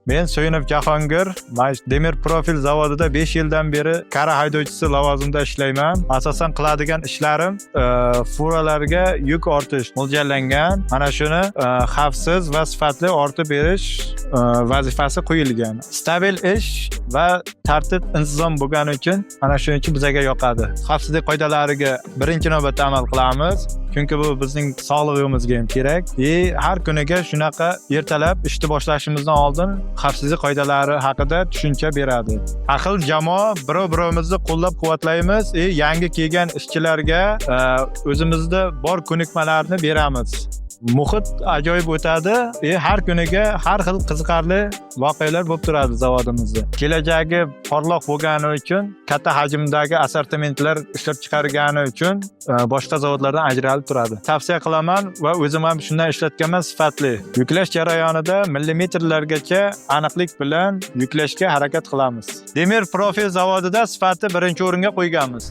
Men So'yinov Jahongir, Demir Profil zavodida 5 yildan beri kara haydovchisi lavozimida ishlayman. Asosan qiladigan ishlarim furalarga yuk ortish mo'ljallangan. Mana shuni xavfsiz va sifatli ortib berish vazifasi qo'yilgan. Stabil ish va tartib intizom bo'lgani uchun mana shuning uchun bizga yoqadi. Xavfsizlik qoidalariga birinchi navbatda amal qilamiz. Chunki bu bizning sog'lig'imizga ham kerak. Har kuniga shunaqa ertalab ishni boshlashimizdan oldin xavfsizlik qoidalari haqida tushuncha beradi. Aql jamoa birov-birimizni qo'llab-quvvatlaymiz, yangi kelgan ishchilarga o'zimizda bor ko'nikmalarni beramiz. Muhit ajoyib o'tadi. Har kuniga har xil qiziqarli voqealar bo'lib turadi zavodimizda. Kelajagi porloq bo'lgani uchun, katta hajmdagi assortimentlar ishlab chiqargani uchun boshqa zavodlardan ajralib turadi. Tavsiya qilaman va o'zim ham shundan ishlatganman, sifatli. Yuklash jarayonida millimetrlargacha aniqlik bilan yuklashga harakat qilamiz. Demir Profil zavodida sifatni birinchi o'ringa qo'yganmiz.